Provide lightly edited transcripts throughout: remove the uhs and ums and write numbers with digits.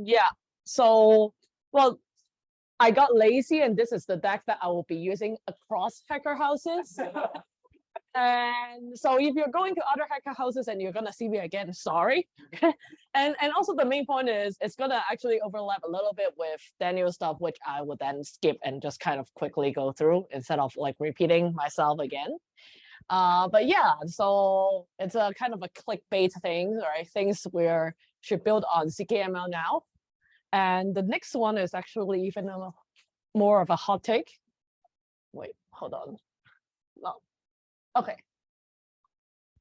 Yeah. So, well, I got lazy, and this is the deck that I will be using across hacker houses. And so if you're going to other hacker houses and you're gonna see me again, sorry. and also the main point is it's gonna actually overlap a little bit with Daniel's stuff, which I would then skip and just kind of quickly go through instead of like repeating myself again. But yeah, so it's a kind of a clickbait thing, right? Things we should build on ZKML now. And the next one is actually even more of a hot take. Wait, hold on. No. Okay.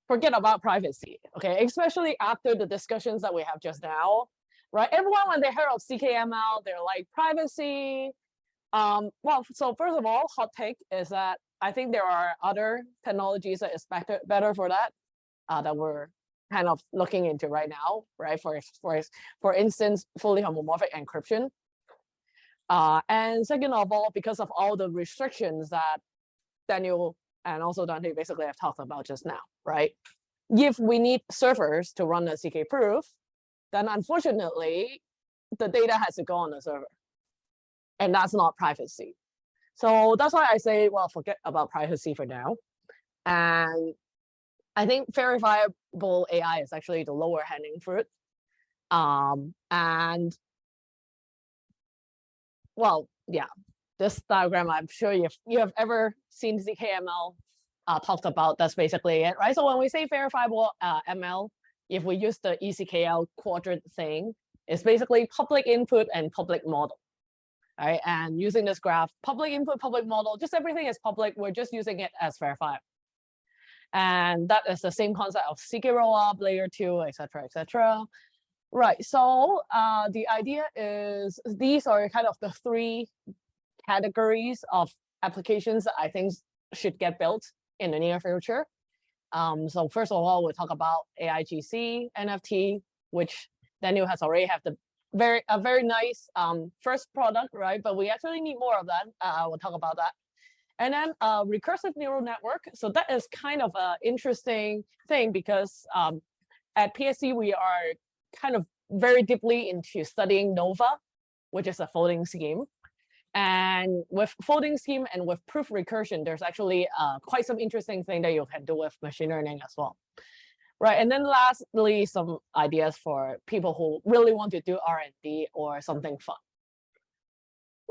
Forget about privacy, okay? Especially after the discussions that we have just now, right? Everyone, when they heard of ZKML, they're like, privacy. Well, so first of all, hot take is that I think there are other technologies that is better for that, that we're kind of looking into right now, right? For instance, fully homomorphic encryption. And second of all, because of all the restrictions that Daniel and also Dante basically have talked about just now, right? If we need servers to run a ZK proof, then unfortunately, the data has to go on the server. And that's not privacy. So that's why I say, well, forget about privacy for now. And I think verifiable AI is actually the lower hanging fruit. And well, yeah, this diagram, I'm sure you have ever seen ZKML talked about. That's basically it, right? So when we say verifiable ML, if we use the ECKL quadrant thing, it's basically public input and public model, right? And using this graph, public input, public model, just everything is public. We're just using it as verifiable. And that is the same concept of CK rollup, layer 2, etc., etc. Right, so the idea is these are kind of the three categories of applications that I think should get built in the near future. So first of all, we'll talk about AIGC, NFT, which Daniel has already have a very nice first product, right? But we actually need more of that. We'll talk about that. And then recursive neural network. So that is kind of an interesting thing because at PSC, we are kind of very deeply into studying NOVA, which is a folding scheme. And with folding scheme and with proof recursion, there's actually quite some interesting thing that you can do with machine learning as well. Right, and then lastly, some ideas for people who really want to do R&D or something fun.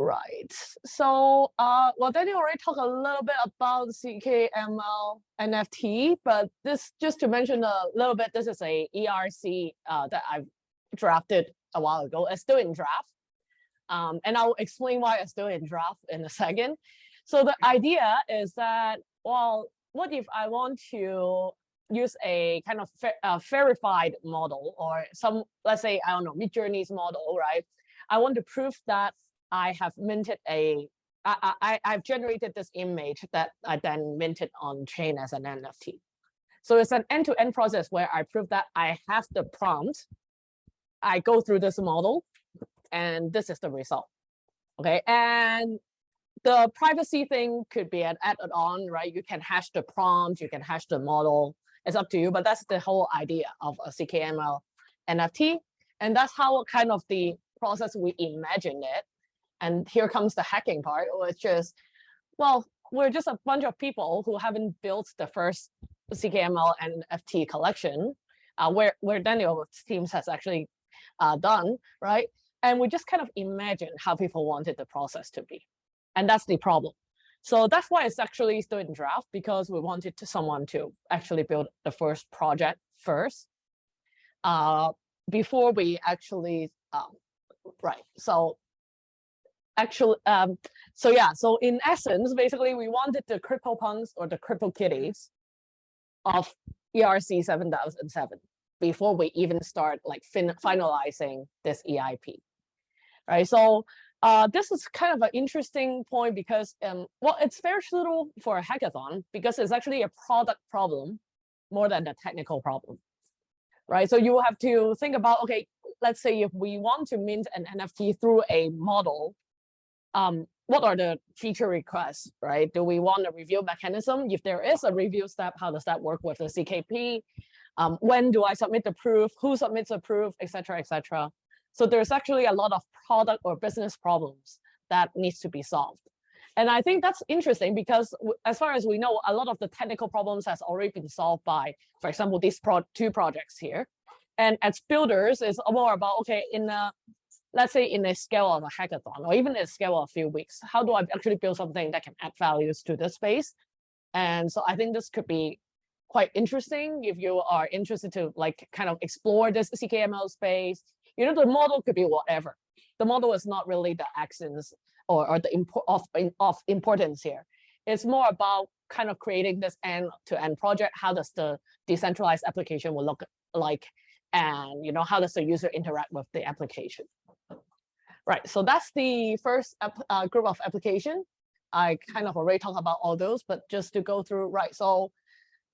Right, so well, Daniel already talked a little bit about ZKML NFT, but this, just to mention a little bit, this is a ERC that I've drafted a while ago. It's still in draft. And I'll explain why it's still in draft in a second. So the idea is that, well, what if I want to use a kind of verified model or some, let's say, I don't know, Midjourney's model, right? I want to prove that I have minted I've generated this image that I then minted on chain as an NFT. So it's an end-to-end process where I prove that I have the prompt. I go through this model, and this is the result. Okay, and the privacy thing could be an add-on, right? You can hash the prompt, you can hash the model. It's up to you, but that's the whole idea of a ZKML NFT, and that's how kind of the process we imagine it. And here comes the hacking part, which is, well, we're just a bunch of people who haven't built the first ZKML NFT collection, where Daniel's teams has actually done, right? And we just kind of imagine how people wanted the process to be. And that's the problem. So that's why it's actually still in draft, because we wanted someone to actually build the first project first before we actually, right. So actually, so yeah, so in essence, basically we wanted the CryptoPunks or the CryptoKitties of ERC 7007 before we even start like finalizing this EIP. Right, so this is kind of an interesting point because, well, it's very suitable for a hackathon because it's actually a product problem more than a technical problem, right? So you will have to think about, okay, let's say if we want to mint an NFT through a model, what are the feature requests, right? Do we want a review mechanism? If there is a review step, how does that work with the CKP? When do I submit the proof? Who submits the proof, et cetera, et cetera? So there's actually a lot of product or business problems that needs to be solved. And I think that's interesting because as far as we know, a lot of the technical problems has already been solved by, for example, these two projects here. And as builders, it's more about, okay, let's say in a scale of a hackathon or even a scale of a few weeks, how do I actually build something that can add values to this space? And so I think this could be quite interesting if you are interested to like kind of explore this ZKML space. You know, the model could be whatever. The model is not really the essence or the of importance here. It's more about kind of creating this end-to-end project. How does the decentralized application will look like? And you know, how does the user interact with the application? Right, so that's the first group of application. I kind of already talked about all those, but just to go through, right? So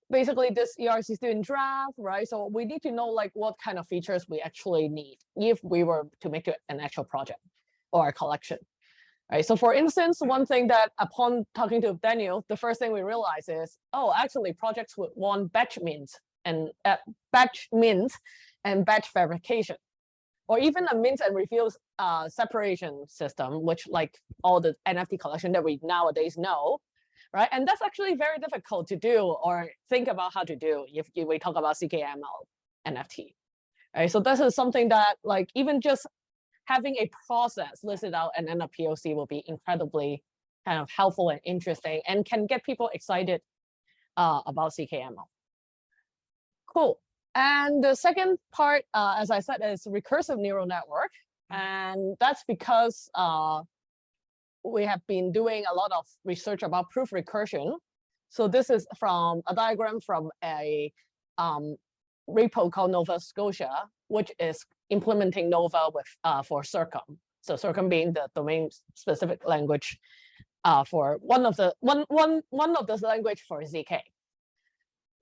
basically this ERC is still in draft, right? So we need to know like what kind of features we actually need if we were to make it an actual project or a collection, right? So for instance, one thing that upon talking to Daniel, the first thing we realize is, oh, actually projects would want batch mint and batch verification, or even a mint and refill separation system, which like all the NFT collection that we nowadays know, right? And that's actually very difficult to do or think about how to do if we talk about ZKML NFT, right? So this is something that like even just having a process listed out and then a POC will be incredibly kind of helpful and interesting and can get people excited about ZKML. Cool. And the second part, as I said, is recursive neural network. And that's because we have been doing a lot of research about proof recursion. So this is from a diagram from a repo called Nova Scotia, which is implementing Nova with for Circum. So Circum being the domain-specific language for one of the language for ZK.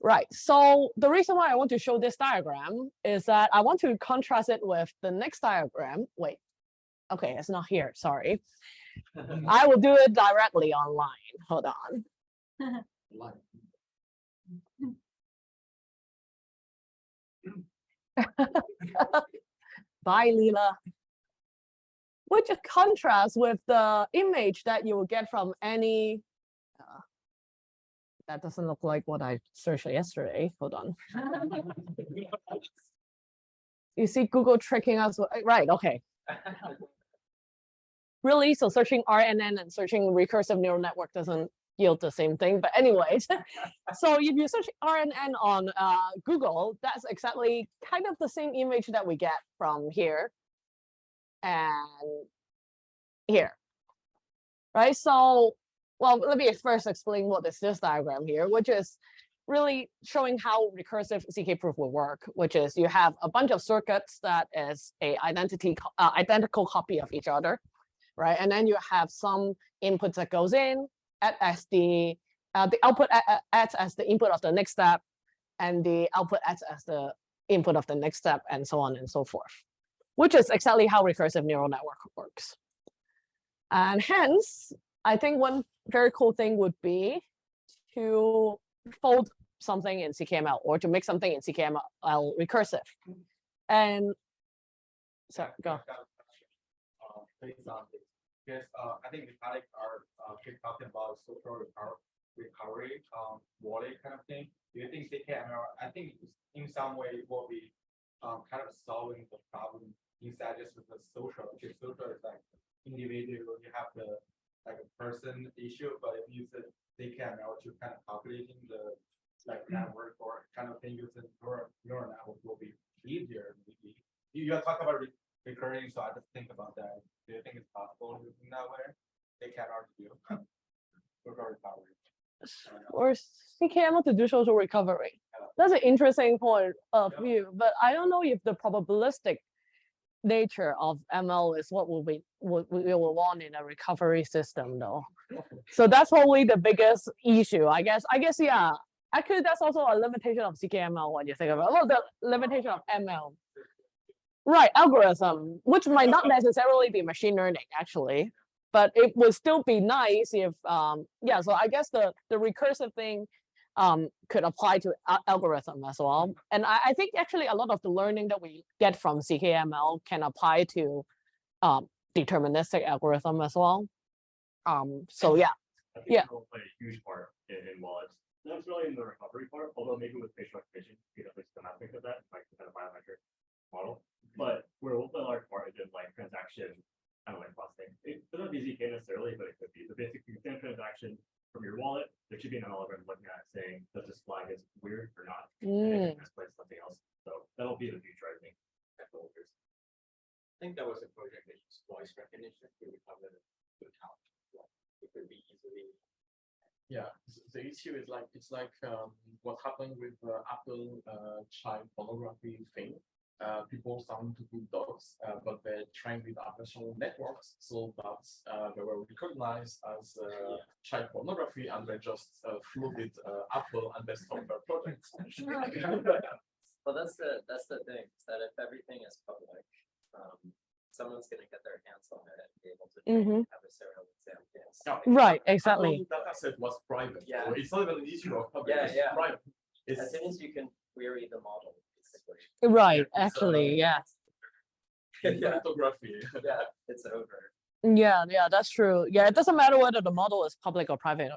Right, so the reason why I want to show this diagram is that I want to contrast it with the next diagram. Wait, okay, it's not here, sorry. I will do it directly online, hold on. Bye, Leela. Which contrasts with the image that you will get from any that doesn't look like what I searched yesterday. Hold on. You see Google tricking us, right? Okay. Really, so searching RNN and searching recursive neural network doesn't yield the same thing. But anyways, so if you search RNN on Google, that's exactly kind of the same image that we get from here and here, right? So, well, let me first explain what is this diagram here, which is really showing how recursive ZK proof will work, which is you have a bunch of circuits that is a identical copy of each other, right? And then you have some inputs that goes in as the output acts as the input of the next step, and the output acts as the input of the next step, and so on and so forth, which is exactly how recursive neural network works. And hence, I think one very cool thing would be to fold something in ZKML or to make something in ZKML recursive. And sorry, go. Based on this, because I think the colleagues are keep talking about social recovery, wallet kind of thing. Do you think ZKML? I think in some way it will be kind of solving the problem inside just with the social. Because social is like individual, you have the like a person issue, but if you use ZKML to kind of calculating the like network or kind of thing using neural network will be easier. Maybe you talk about recurring, so I just think about that. Do you think it's possible using that way? ZKML to do social recovery. Or ZKML to do social recovery. That's an interesting point of view, but I don't know if the probabilistic nature of ML is what we will want in a recovery system, though. So that's probably the biggest issue, I guess. Yeah. Actually, that's also a limitation of ZKML when you think about it. Well, the limitation of ML. Right, algorithm, which might not necessarily be machine learning, actually, but it would still be nice if, yeah, so I guess the recursive thing could apply to algorithm as well. And I think actually a lot of the learning that we get from ZKML can apply to deterministic algorithm as well. So yeah. I think Yeah. it'll play a huge part in wallets. Not really in the recovery part, although maybe with facial recognition, you get at least the mapping of that, like kind of biometric model. But where we'll play a large part is in like transaction kind of like processing. It doesn't have to be ZK necessarily, but it could be. The basic transaction from your wallet, there should be an algorithm looking at it saying, does this flag is weird or not? And it can misplace something else. So that'll be the future, I think. I think that was a project that used voice recognition to recover the account. It could be easily. Yeah, the issue is like it's like what happened with Apple child pornography thing. People starting to put dogs, but they're trained with adversarial networks, so that they were recognized as child pornography, and they just flooded Apple and they stopped their project. Well, that's the thing, is that if everything is public, someone's gonna get their hands on it and be able to have a serial exam. Yes. Now, Right, Apple exactly. data set was private. Yeah. So it's not even an issue of public. Yeah, it's yeah. private. As It's soon as you can query the model, basically. Right, it's, actually, yeah. Yeah, cryptography. yeah, it's over. Yeah, that's true. Yeah, it doesn't matter whether the model is public or private.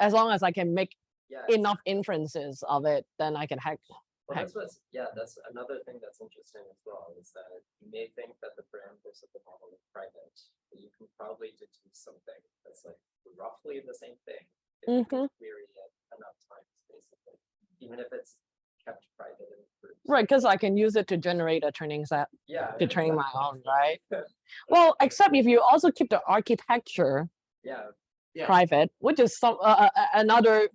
As long as I can make Yeah. enough inferences of it, then I can hack. Well, that's another thing that's interesting as well, is that you may think that the parameters of the model are private, but you can probably deduce something that's like roughly the same thing if you can query it enough times, basically, even if it's kept private in groups. Right, because I can use it to generate a training set Yeah. to train my exactly. own, right? Well, except if you also keep the architecture Yeah, Yeah. private, which is some another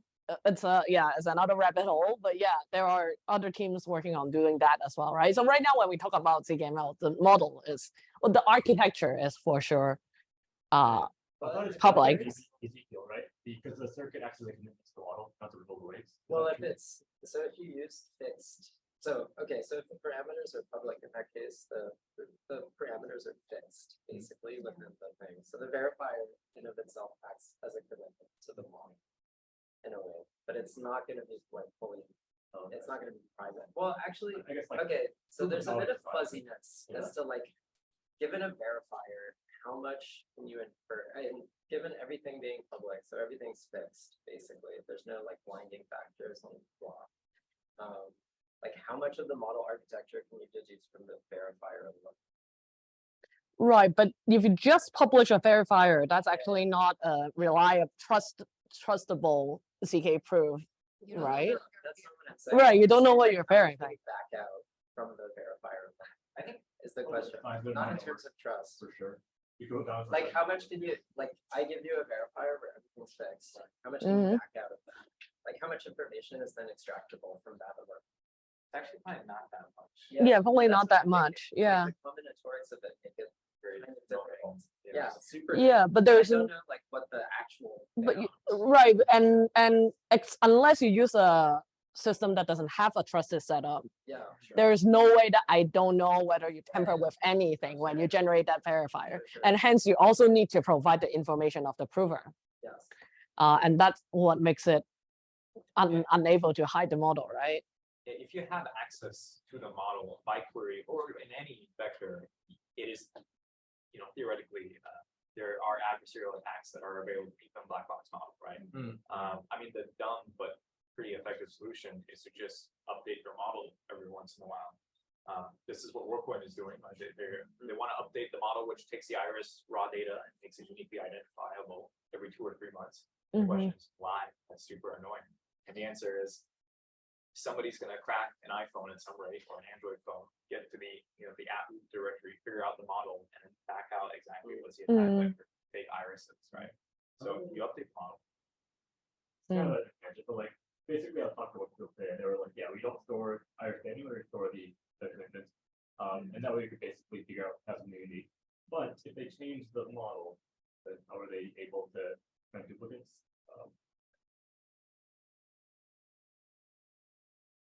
it's another rabbit hole, but yeah, there are other teams working on doing that as well, right? So right now when we talk about ZKML, the model is, well, the architecture is for sure I thought it's public. Ezekiel, right? Because the circuit acts as a commitment to the model, not to the global weights. well, if you use fixed, so if the parameters are public, in that case, the parameters are fixed, basically, within the thing. So the verifier in of itself acts as a commitment to the model in a way, but it's not gonna be like fully, it's not gonna be private. Well, actually, I guess like okay, so there's a bit of private. fuzziness as to like, given a verifier, how much can you infer, and given everything being public, so everything's fixed, basically, there's no like blinding factors on the block. Like how much of the model architecture can you deduce from the verifier alone? Right, but if you just publish a verifier, that's actually not a reliable, trustable ZK proof. You don't Right. know, that's not what I'm saying. Right, you don't know what Like, you're how much verifying. can you back out from the verifier, I think, is the Well, question, it's not not in gonna terms of trust. For sure. You go down. to Like, the- how much can you, like, I give you a verifier where everything's fixed, how much can you back out of that? Like, how much information is then extractable from that alone? It's actually probably not that much. Yeah, probably that's not what that I'm thinking. much, Like, yeah. The combinatorics of it make it Very kind of difficult. different. Yeah, super. Yeah, but I there's don't know, like, what the actual. but right, and unless you use a system that doesn't have a trusted setup, Yeah, sure. there is no way that I don't know whether you tamper with anything when you generate that verifier. For sure. And hence you also need to provide the information of the prover. Yes. And that's what makes it unable to hide the model, right? If you have access to the model by query or in any vector, it is, theoretically, there are adversarial attacks that are available in black box model, right? I mean, the dumb but pretty effective solution is to just update your model every once in a while. This is what WorkPoint is doing. Right? They want to update the model, which takes the iris raw data and makes it uniquely identifiable every 2 or 3 months. The question is why? That's super annoying. And the answer is somebody's going to crack an iPhone at some rate or an Android phone, get to the the app directory, figure out the model, and then back out exactly what's the attack vector, fake irises, right? So you update the model. It's kind of a tangent, but like basically I was talking to what people say, and they were like, yeah, we don't store iris anywhere, we store the commitments. And that way you could basically figure out how something unique. But if they change the model, then how are they able to find duplicates?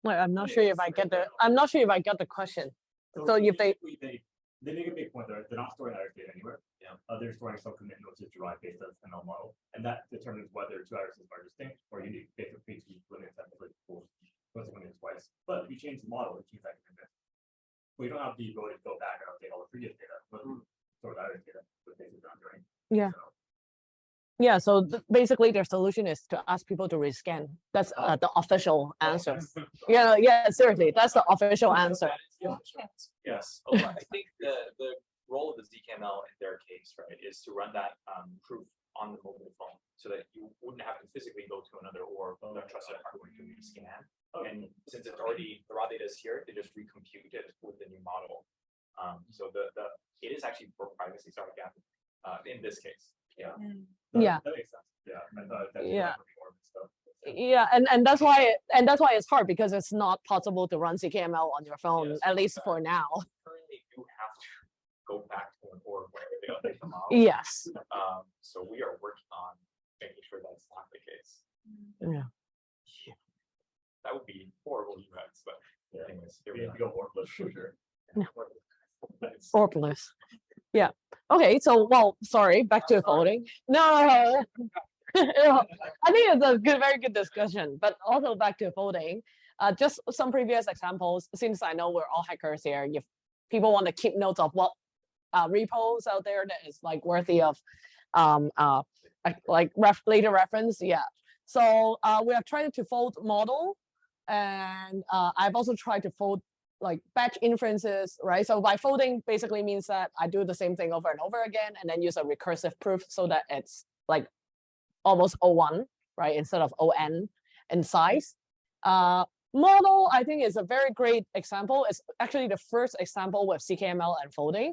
Like, I'm not sure if I get the question. So if they- basically they make a big point there, they're not storing iris data anywhere. Yeah. they're storing some commit nodes to derived based on ML model, and that determines whether two addresses are distinct or unique, basically two limits that like consequently twice. But if you change the model, it changes that commit. We don't have the ability to go back and update all the previous data, but store that data with basically not doing. Yeah. So, Yeah, so basically their solution is to ask people to rescan. That's the official answer. Yeah, yeah, seriously, that's the official answer. Yes, oh, I think the role of the ZKML in their case, right, is to run that proof on the mobile phone so that you wouldn't have to physically go to another or trusted hardware to rescan. And since it's already the raw data is here, they just recompute it with the new model. So it is actually for privacy, sorry, Gavin, in this case. Yeah. Yeah. That makes sense. Yeah. I thought that Yeah. more stuff. Yeah, and that's why it's hard because it's not possible to run ZKML on your phone, Yes, at least for now. Currently, you have to go back to an org where they update the model. Yes. So we are working on making sure that's not the case. Yeah. That would be horrible UX, but Yeah. anyways, here We we have are. to go more for sure. It's- Or plus. Yeah. Okay, so well, sorry, back to voting. No. I think it's a very good discussion, but also back to voting. Just some previous examples, since I know we're all hackers here, if people want to keep notes of what repos out there that is like worthy of later reference, yeah. So we have tried to fold model, and I've also tried to fold like batch inferences, right? So by folding basically means that I do the same thing over and over again, and then use a recursive proof so that it's like almost O1, right, instead of ON in size. Model, I think, is a very great example. It's actually the first example with ZKML and folding.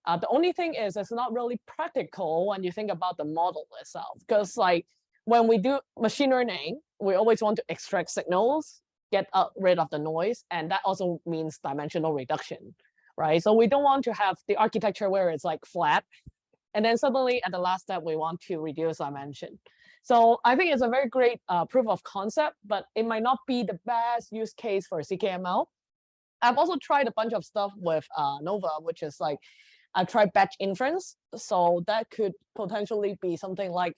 The only thing is it's not really practical when you think about the model itself, because like when we do machine learning, we always want to extract signals, get rid of the noise, and that also means dimensional reduction, right? So we don't want to have the architecture where it's like flat, and then suddenly at the last step, we want to reduce dimension. So I think it's a very great proof of concept, but it might not be the best use case for ZKML. I've also tried a bunch of stuff with Nova, which is like, I tried batch inference. So that could potentially be something like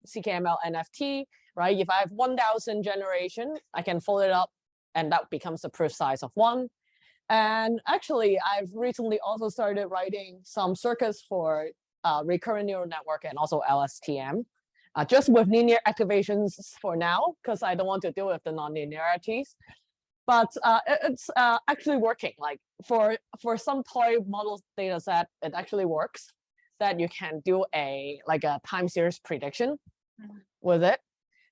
ZKML NFT, right? If I have 1,000 generation, I can fold it up and that becomes the proof size of 1. And actually, I've recently also started writing some circuits for recurrent neural network and also LSTM, just with linear activations for now, because I don't want to deal with the non-linearities. But it's actually working. Like for some toy model data set, it actually works that you can do a time series prediction with it.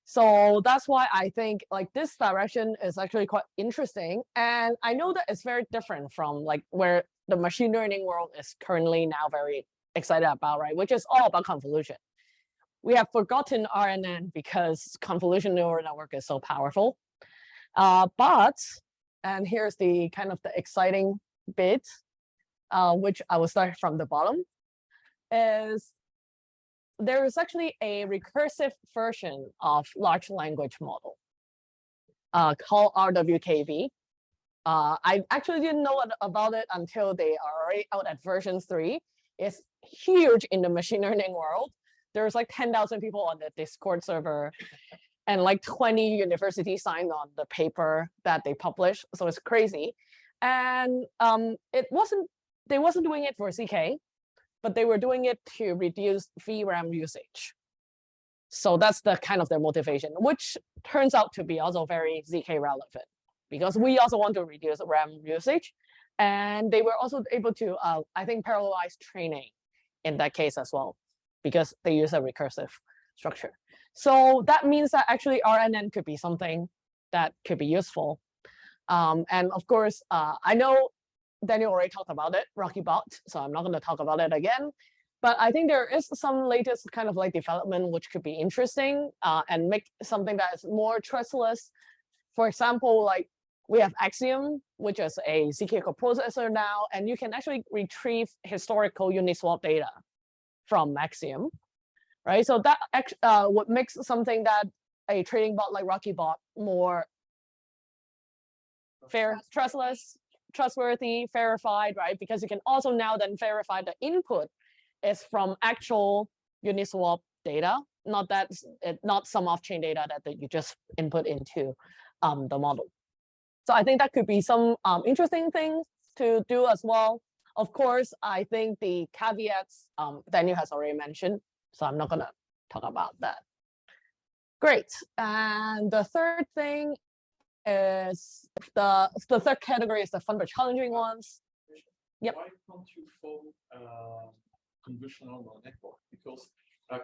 So that's why I think like this direction is actually quite interesting. And I know that it's very different from like where the machine learning world is currently now very excited about, right? Which is all about convolution. We have forgotten RNN because convolution neural network is so powerful. But, and here's the kind of the exciting bit, which I will start from the bottom, is there is actually a recursive version of large language model called RWKV. I actually didn't know about it until they are already out at version 3. It's huge in the machine learning world. There's like 10,000 people on the Discord server and like 20 universities signed on the paper that they published. So it's crazy. And they wasn't doing it for ZK, but they were doing it to reduce VRAM usage. So that's the kind of their motivation, which turns out to be also very ZK relevant because we also want to reduce RAM usage. And they were also able to, I think, parallelize training in that case as well, because they use a recursive structure. So that means that actually RNN could be something that could be useful. And of course, I know Daniel already talked about it, RockyBot, so I'm not going to talk about it again. But I think there is some latest kind of like development which could be interesting and make something that is more trustless. For example, like we have Axiom, which is a ZK coprocessor now, and you can actually retrieve historical Uniswap data from Axiom, right? So that would make something that a trading bot like RockyBot more fair, trustless, trustworthy, verified, right? Because you can also now then verify the input is from actual Uniswap data, not not some off-chain data that you just input into the model. So I think that could be some interesting things to do as well. Of course, I think the caveats Daniel has already mentioned, so I'm not gonna talk about that. Great, and the third thing is the third category is the fun but challenging ones. Yep. Why can't you fold convolutional neural network? Because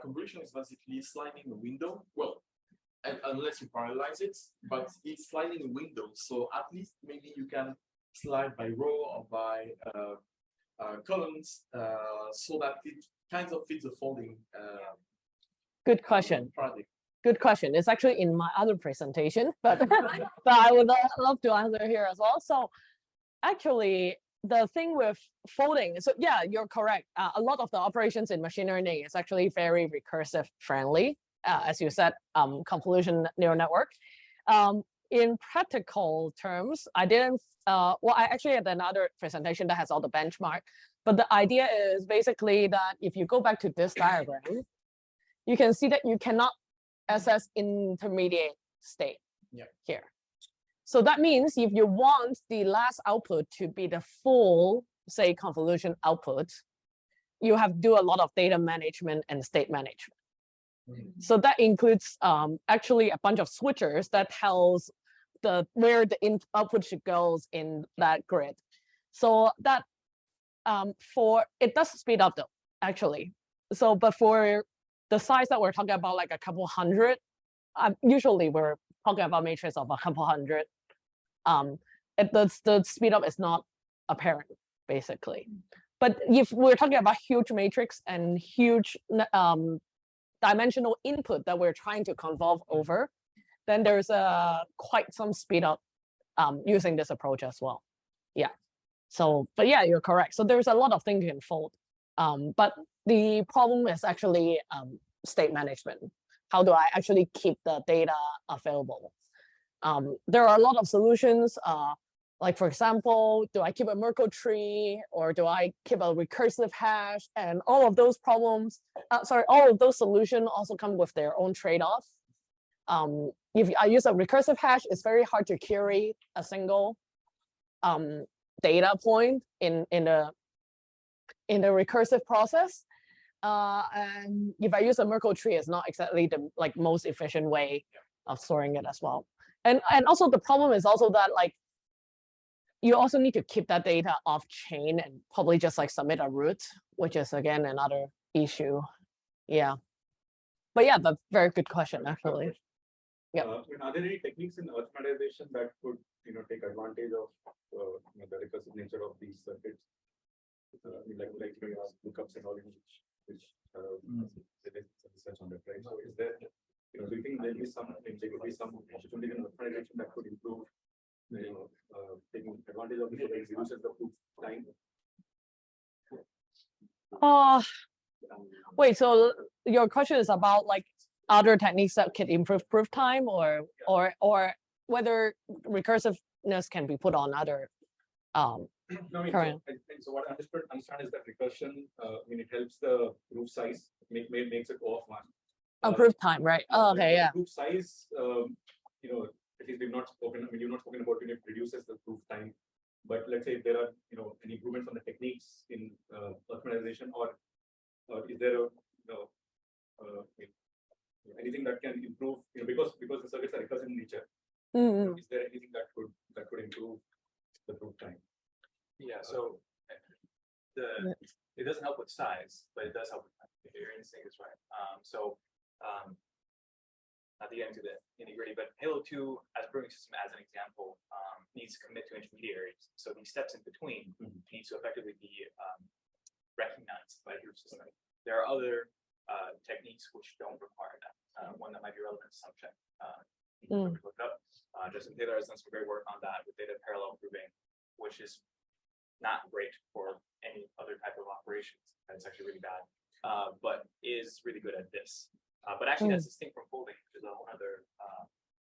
convolution is basically sliding a window. Well, unless you parallelize it, but it's sliding a window. So at least maybe you can slide by row or by columns, so that it kind of fits the folding. Good question. Project. Good question. It's actually in my other presentation, but but I would love to answer here as well. So actually, the thing with folding, so yeah, you're correct. A lot of the operations in machine learning is actually very recursive friendly, as you said, convolution neural network. In practical terms, I didn't, well, I actually had another presentation that has all the benchmark, but the idea is basically that if you go back to this diagram, you can see that you cannot access intermediate state here. So that means if you want the last output to be the full, say, convolution output, you have to do a lot of data management and state management. So that includes actually a bunch of switchers that tells where the output should goes in that grid. So that it does speed up though, actually. So, but for the size that we're talking about, like a couple hundred, usually we're talking about matrix of a couple hundred. The speed up is not apparent, basically. But if we're talking about huge matrix and huge dimensional input that we're trying to convolve over, then there's quite some speed up using this approach as well. Yeah. So, but yeah, you're correct. So there's a lot of things you can fold. But the problem is actually state management. How do I actually keep the data available? There are a lot of solutions. Like for example, do I keep a Merkle tree or do I keep a recursive hash? And all of those problems, all of those solutions also come with their own trade-offs. If I use a recursive hash, it's very hard to query a single data point in the recursive process. And if I use a Merkle tree, it's not exactly the most efficient way of storing it as well. And also the problem is also that you also need to keep that data off chain and probably just submit a root, which is again another issue. Yeah. But yeah, that's a very good question actually. Yeah. Are there any techniques in optimization that could take advantage of the recursive nature of these circuits? Like lookups and all which research on that, right? So is there, do you think there could be some opportunity in optimization that could improve, taking advantage of this, reduces the proof time? Wait, so your question is about other techniques that can improve proof time, or whether recursiveness can be put on other No, I mean, so what I understand is that recursion, it helps the proof size, makes it go off one. Proof time, right? Oh, okay, yeah. Proof size, at least we've not spoken. I mean, you've not spoken about it reduces the proof time. But let's say if there are any improvements on the techniques in optimization, or is there anything that can improve? Because the circuits are recursive in nature. Is there anything that could improve the proof time? Yeah, so it doesn't help with size, but it does help with time. Your instinct is right. Not to get into the nitty-gritty, but Halo 2 as a proving system, as an example, needs to commit to intermediaries. So these steps in between need to effectively be recognized by your system. There are other techniques which don't require that. One that might be relevant to some check. Look up. Justin Taylor has done some great work on that with data parallel proving, which is not great for any other type of operations. That's actually really bad, but is really good at this. But actually, that's distinct from folding, which is a whole other,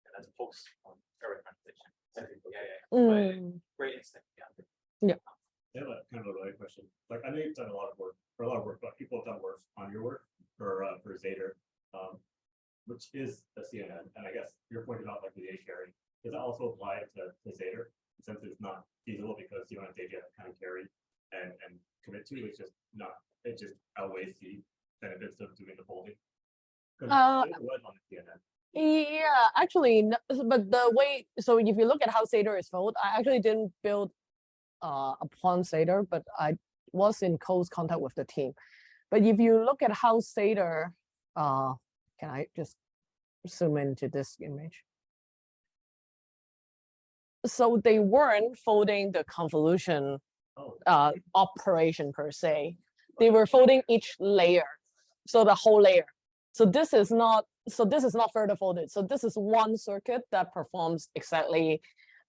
and that's post error translation. But great instinct. Yeah. Yeah, but kind of a related question. I know you've done a lot of work for a lot of work, but people have done work on your work for Zader, which is a CNN, and I guess you're pointing out like the A carry. Does that also apply to Zader, since it's not feasible because you don't have data to kind of carry and commit to? It's just not, it just outweighs the benefits of doing the folding. 'Cause it was on the CNN. Yeah, actually, but the way, so if you look at how Zader is folded, I actually didn't build upon Zader, but I was in close contact with the team. But if you look at how Zader, can I just zoom into this image? So they weren't folding the convolution Oh, operation per se. They were folding each layer, so the whole layer. So this is not further folded. So this is one circuit that performs exactly.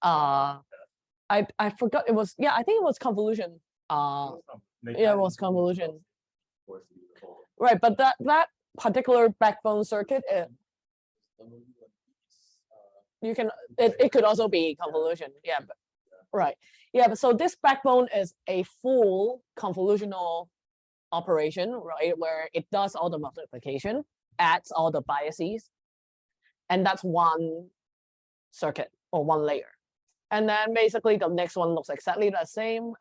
I forgot it was, yeah, I think it was convolution. Yeah, it was convolution. Right, but that particular backbone circuit, you can it could also be convolution. Yeah, but, right. Yeah, but so this backbone is a full convolutional operation, right, where it does all the multiplication, adds all the biases, and that's one circuit or one layer. And then basically the next one looks exactly the same.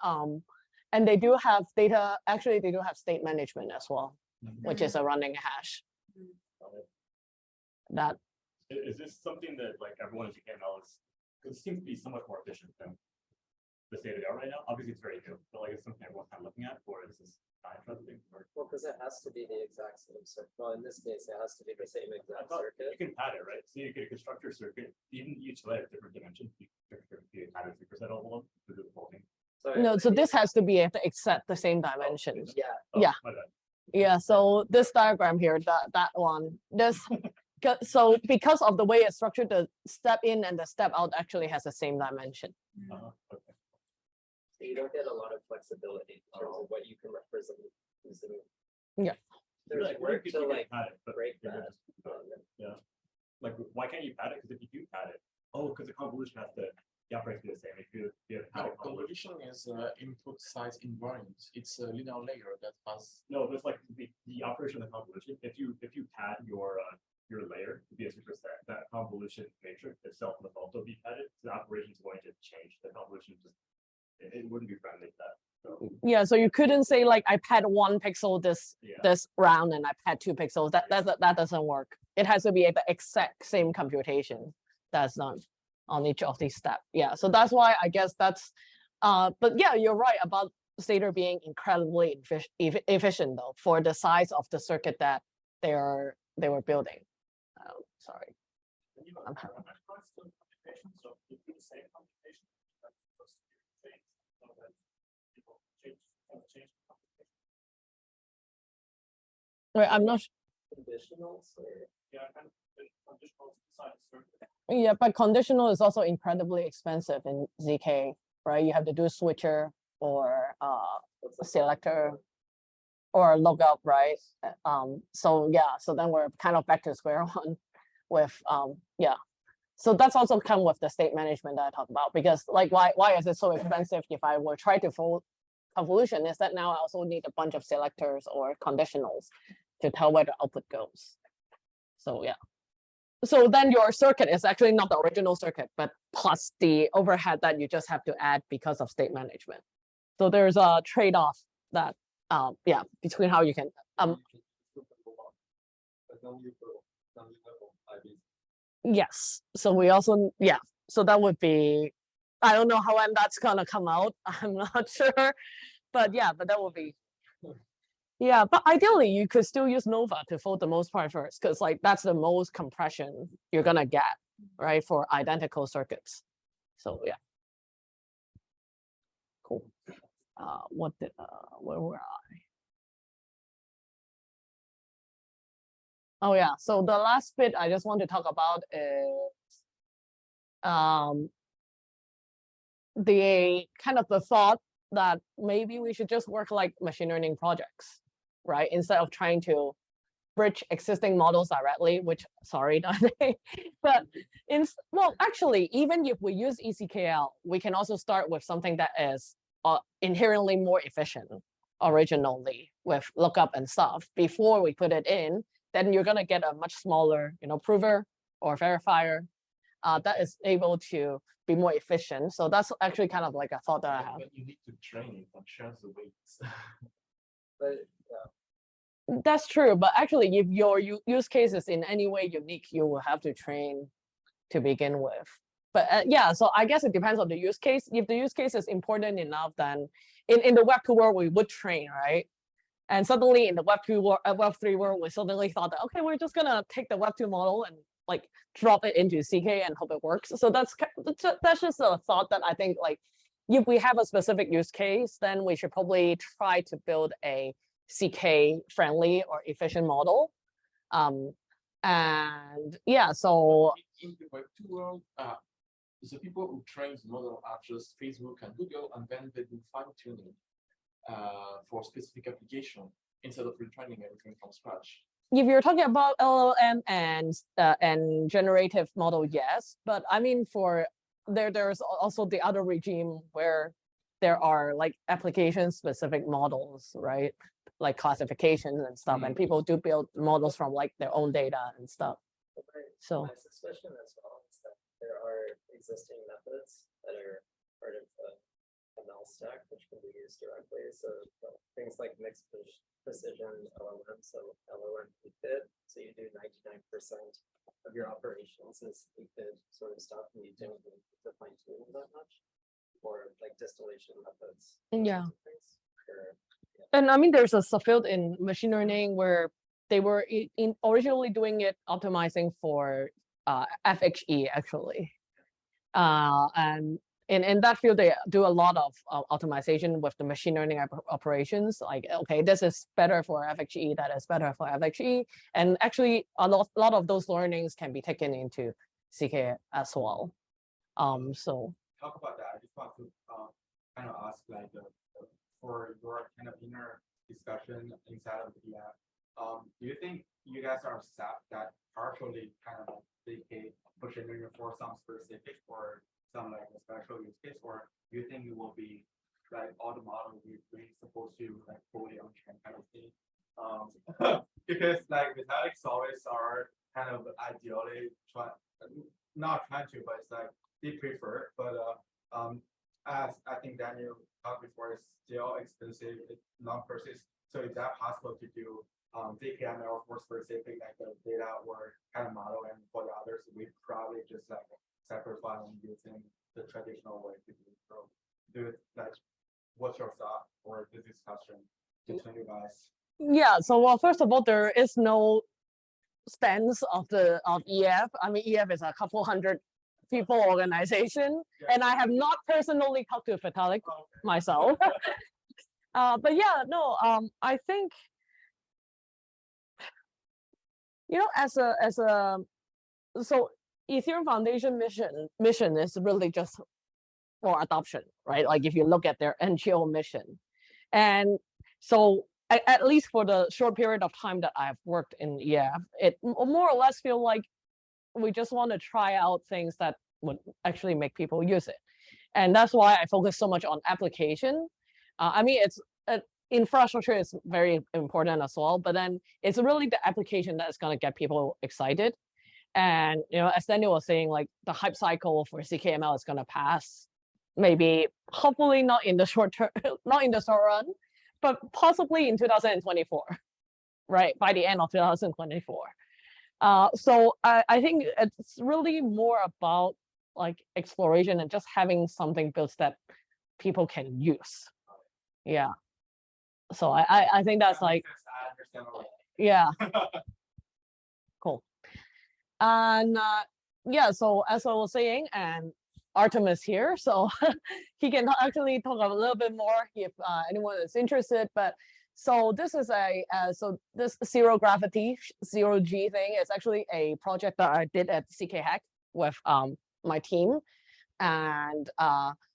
And they do have data, actually they do have state management as well, which is a running hash. That is this something that like everyone in ZKML is, because it seems to be somewhat more efficient than the state of the art right now? Obviously it's very new, but like it's something everyone's kind of looking at, or is this not interesting? Well, because it has to be the exact same circuit. Well, in this case, it has to be the same I exact thought circuit. you can pad it, right? So you could construct your circuit, even each layer different dimensions. You can add a superset of one to do the whole thing. no, so this has to be at the exact the same dimension. Yeah. Oh, Yeah. my bad. Yeah, so this diagram here, that one, this, so because of the way it's structured, the step in and the step out actually has the same dimension. Okay. So you don't get a lot of flexibility in terms of what you can represent using. Yeah. There's Like, work you to can like pad it, but break you're that. just- yeah. Like, why can't you pad it? Because if you do pad it, because the convolution has to, the operator be the same. If you have No, padded convolution. convolution is input size invariant. It's a linear layer that has. No, but it's like the operation of the convolution. If you pad your layer to be a superset, that convolution matrix itself must also be padded. So the operation is going to change. The convolution just it wouldn't be friendly to that. So, Yeah, so you couldn't say like I pad 1 pixel this yeah. this round and I pad 2 pixels. That doesn't work. It has to be at the exact same computation that's done on each of these steps. Yeah, so that's why I guess that's but yeah, you're right about Zader being incredibly efficient though for the size of the circuit that they were building. Sorry. I'm having- Wait, I'm not. Conditionals or. Yeah, but conditional is also incredibly expensive in ZK, right? You have to do switcher or selector or lookup, right? So yeah, so then we're kind of back to square one with yeah. So that's also come with the state management that I talked about, because like why is it so expensive if I were try to fold convolution, is that now I also need a bunch of selectors or conditionals to tell where the output goes. So yeah. So then your circuit is actually not the original circuit, but plus the overhead that you just have to add because of state management. So there's a trade-off that yeah, between how you can yes. So we also, yeah, so that would be, I don't know how when that's gonna come out. I'm not sure, but yeah, but that would be. Yeah, but ideally you could still use Nova to fold the most part first, because like that's the most compression you're gonna get, right, for identical circuits. So yeah. Cool. What did where were I? Oh yeah, so the last bit I just want to talk about is the kind of the thought that maybe we should just work like machine learning projects, right? Instead of trying to bridge existing models directly, which sorry, but well, actually, even if we use ECKL, we can also start with something that is inherently more efficient originally with lookup and stuff before we put it in, then you're gonna get a much smaller, prover or verifier that is able to be more efficient. So that's actually kind of like a thought that I have. But you need to train it on chance the weights. But That's true, but actually, if your use case is in any way unique, you will have to train to begin with. But yeah, so I guess it depends on the use case. If the use case is important enough, then in the Web2 world, we would train, right? And suddenly in the Web3 world, we suddenly thought that, okay, we're just gonna take the Web2 model and like drop it into CK and hope it works. So that's just a thought that I think like if we have a specific use case, then we should probably try to build a CK friendly or efficient model. And yeah, so In the Web2 world, the people who train the model are just Facebook and Google, and then they do fine tuning for specific application instead of retraining everything from scratch. if you're talking about LLM and generative model, yes, but I mean there's also the other regime where there are like application specific models, right? Like classifications and stuff, and people do build models from like their own data and stuff. So my suspicion as well is that there are existing methods that are part of the ML stack, which can be used directly. So things like mixed precision LLM, so LLM fit. So you do 99% of your operations is fit sort of stuff, and you don't need to fine tune that much, or like distillation methods. yeah. Or, And I mean, there's a subfield in machine learning where they were originally doing it optimizing for FHE actually. And in that field, they do a lot of optimization with the machine learning operations. Like, okay, this is better for FHE, that is better for FHE. And actually, a lot of those learnings can be taken into CK as well. So Talk about that. I just want to kind of ask like for your kind of inner discussion inside of the app. Do you think you guys are set that partially kind of dedicate machine learning for some specific or some like a special use case, or do you think it will be like all the models we're supposed to like fully on train kind of thing? Because like metallics always are kind of ideally not trying to, but it's like they prefer, but as I think Daniel talked before, it's still expensive, it's not persist. So is that possible to do ZKML for specific like the data or kind of model, and for the others we probably just like sacrifice and using the traditional way to do it. So like what's your thought or the discussion between you guys? yeah, so well, first of all, there is no stance of EF. I mean, EF is a couple hundred people organization, and I have not personally talked to Vitalik myself. But yeah, no, I think as a so Ethereum Foundation mission is really just for adoption, right? Like if you look at their NGO mission, and so at least for the short period of time that I've worked in EF, it more or less feel like we just want to try out things that would actually make people use it. And that's why I focus so much on application. I mean, it's infrastructure is very important as well, but then it's really the application that is going to get people excited. And, as Daniel was saying, like the hype cycle for ZKML is going to pass, maybe, hopefully not in the short term, not in the short run, but possibly in 2024, right? By the end of 2024. So I think it's really more about like exploration and just having something built that people can use. Yeah. So I think that's like, I understand. yeah. Cool. And yeah, so as I was saying, and Artemis here, so he can actually talk a little bit more if anyone is interested. But so this is so this zero gravity, zero G thing is actually a project that I did at CK Hack with my team, and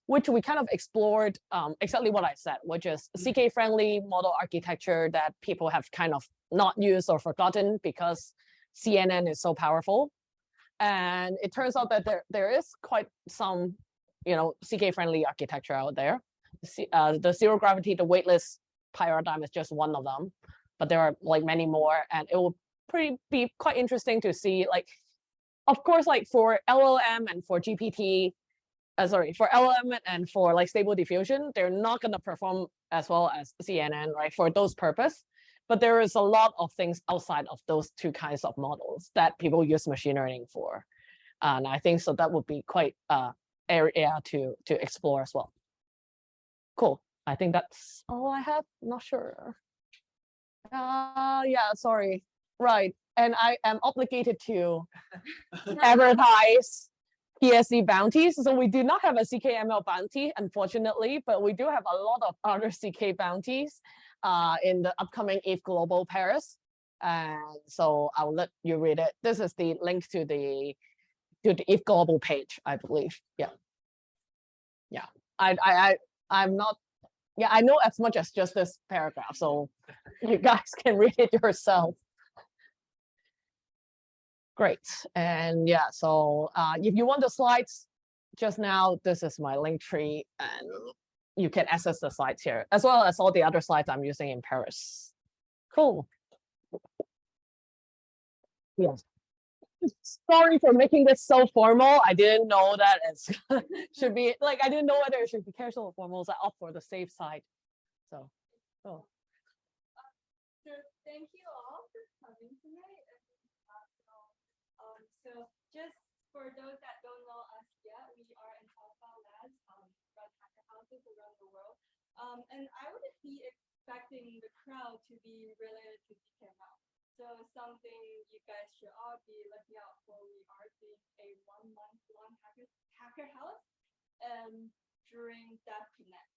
which we kind of explored exactly what I said, which is CK friendly model architecture that people have kind of not used or forgotten because CNN is so powerful. And it turns out that there is quite some, CK friendly architecture out there. The zero gravity, the weightless paradigm is just one of them, but there are like many more, and it will be quite interesting to see, like, of course, like for LLM and for GPT, for LLM and for like stable diffusion, they're not going to perform as well as CNN, right? For those purpose, but there is a lot of things outside of those two kinds of models that people use machine learning for, and I think so that would be quite area to explore as well. Cool. I think that's all I have. Not sure. Yeah, sorry. Right. And I am obligated to advertise PSC bounties. So we do not have a ZKML bounty, unfortunately, but we do have a lot of other CK bounties in the upcoming ETH Global Paris. And so I'll let you read it. This is the link to the ETH Global page, I believe. Yeah. Yeah. I'm not, yeah, I know as much as just this paragraph, so you guys can read it yourself. Great. And yeah, so if you want the slides just now, this is my link tree, and you can access the slides here, as well as all the other slides I'm using in Paris. Cool. Yes. Sorry for making this so formal. I didn't know that it should be like, I didn't know whether it should be casual or formal. So I opt for the safe side. So, So thank you all for coming tonight. So just for those that don't know us yet, we are in Alpha Labs, run hacker houses around the world. And I wouldn't be expecting the crowd to be related to ZKML. So something you guys should all be looking out for. We are doing a 1 month long hacker house during DevConnect.